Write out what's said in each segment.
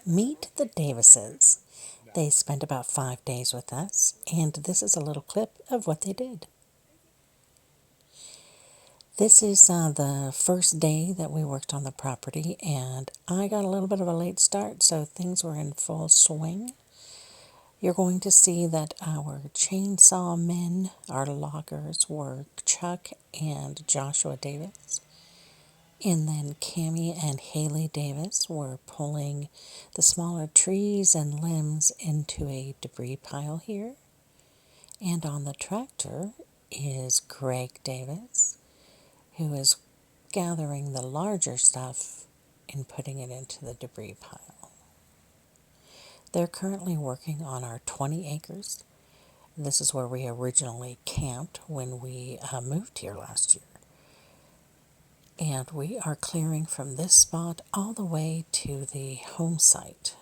Meet the Davises. They spent about 5 days with us, and this is a little clip of what they did. This is the first day that we worked on the property, and I got a little bit of a late start, so things were in full swing. You're going to see that our chainsaw men, our loggers, were Chuck and Joshua Davis. And then Cammie and Haley Davis were pulling the smaller trees and limbs into a debris pile here. And on the tractor is Greg Davis, who is gathering the larger stuff and putting it into the debris pile. They're currently working on our 20 acres. This is where we originally camped when we moved here last year. And we are clearing from this spot all the way to the home site.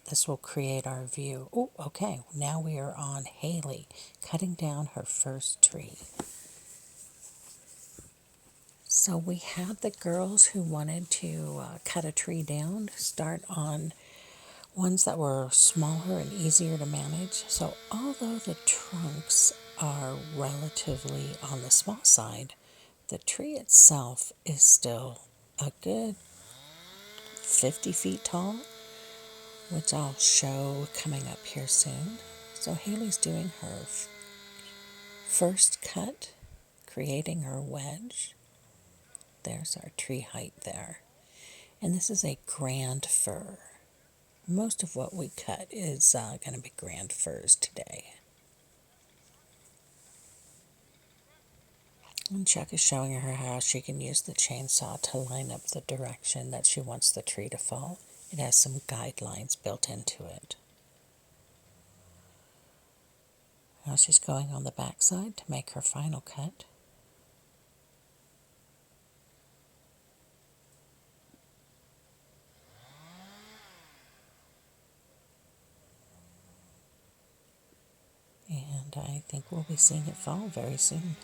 This will create our view. Oh, okay, now we are on Haley, cutting down her first tree. So we had the girls who wanted to cut a tree down start on ones that were smaller and easier to manage. So although the trunks are relatively on the small side, the tree itself is still a good 50 feet tall, which I'll show coming up here soon. So Haley's doing her first cut, creating her wedge. There's our tree height there. And this is a grand fir. Most of what we cut is going to be grand firs today. And Chuck is showing her how she can use the chainsaw to line up the direction that she wants the tree to fall. It has some guidelines built into it. Now she's going on the back side to make her final cut. And I think we'll be seeing it fall very soon.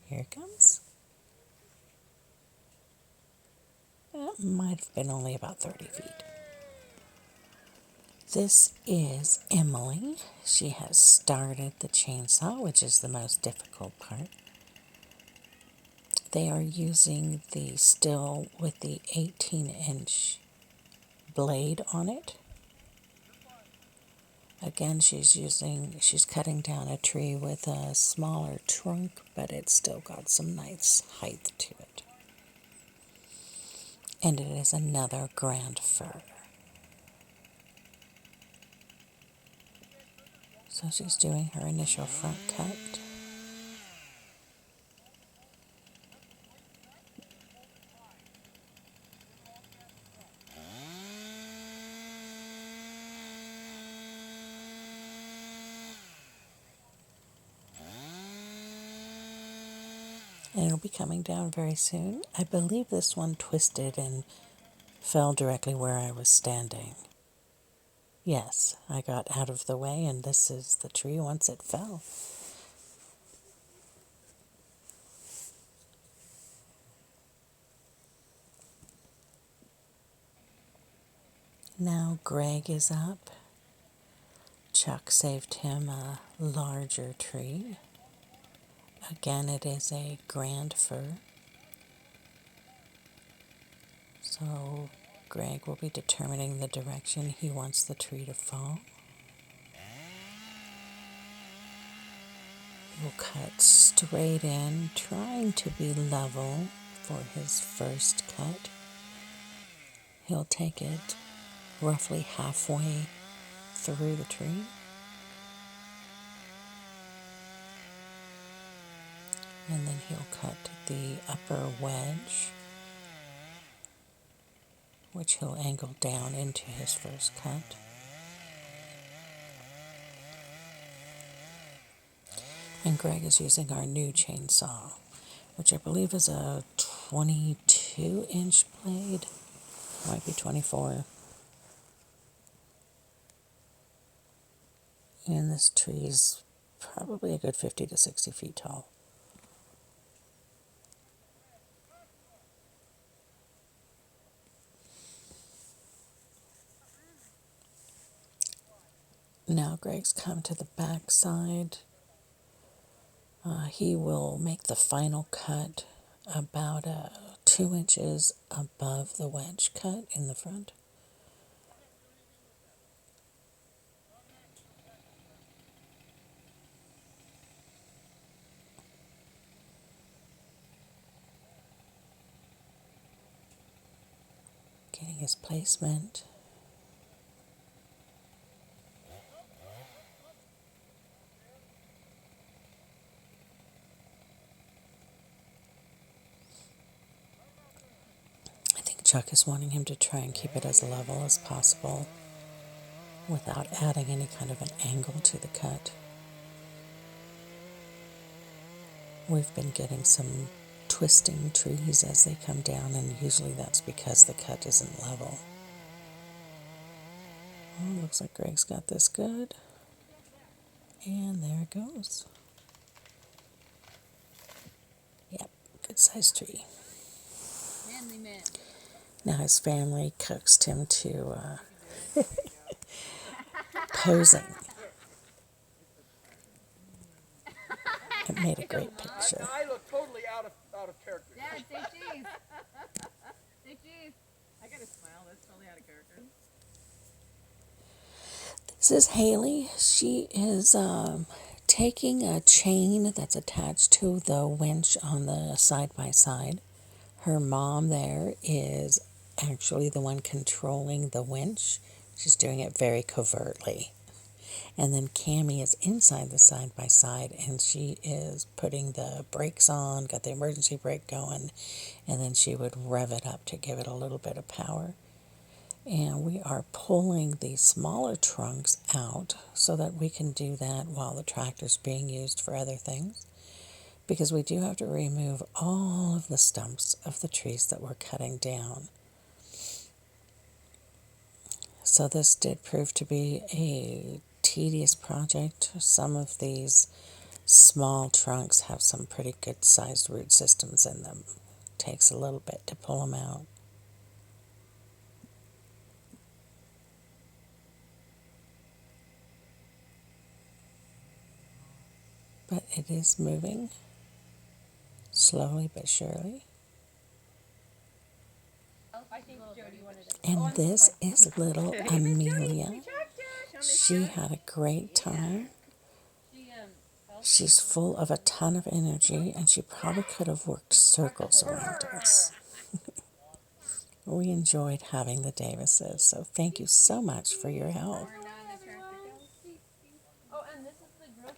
Here it comes. That might have been only about 30 feet. This is Emily. She has started the chainsaw, which is the most difficult part. They are using the still with the 18-inch blade on it. Again, she's cutting down a tree with a smaller trunk, but it's still got some nice height to it. And it is another grand fir. So she's doing her initial front cut. And it'll be coming down very soon. I believe this one twisted and fell directly where I was standing. Yes, I got out of the way, and this is the tree once it fell. Now Greg is up. Chuck saved him a larger tree. Again, it is a grand fir. So Greg will be determining the direction he wants the tree to fall. We'll cut straight in, trying to be level for his first cut. He'll take it roughly halfway through the tree. And then he'll cut the upper wedge, which he'll angle down into his first cut. And Greg is using our new chainsaw, which I believe is a 22-inch blade. Might be 24. And this tree is probably a good 50 to 60 feet tall. Now Greg's come to the back side. He will make the final cut about 2 inches above the wedge cut in the front. Getting his placement. I think Chuck is wanting him to try and keep it as level as possible without adding any kind of an angle to the cut. We've been getting some twisting trees as they come down, and usually that's because the cut isn't level. Oh, looks like Greg's got this good. And there it goes. Yep, good sized tree. Manly man. Now his family coaxed him to posing. It made a great picture. I look totally out of character. Dad, say cheese. Say cheese. I gotta smile. That's totally out of character. This is Haley. She is taking a chain that's attached to the winch on the side by side. Her mom there is actually the one controlling the winch. She's doing it very covertly. And then Cammie is inside the side by side, and she is putting the brakes on, got the emergency brake going, and then she would rev it up to give it a little bit of power. And we are pulling the smaller trunks out so that we can do that while the tractor's being used for other things. Because we do have to remove all of the stumps of the trees that we're cutting down. So this did prove to be a tedious project. Some of these small trunks have some pretty good sized root systems in them. Takes a little bit to pull them out. But it is moving slowly but surely. I think Jody wanted to. And this is little Amelia. She had a great time. She's full of a ton of energy, and she probably could have worked circles around us. We enjoyed having the Davises, so thank you so much for your help. Oh, and this is the group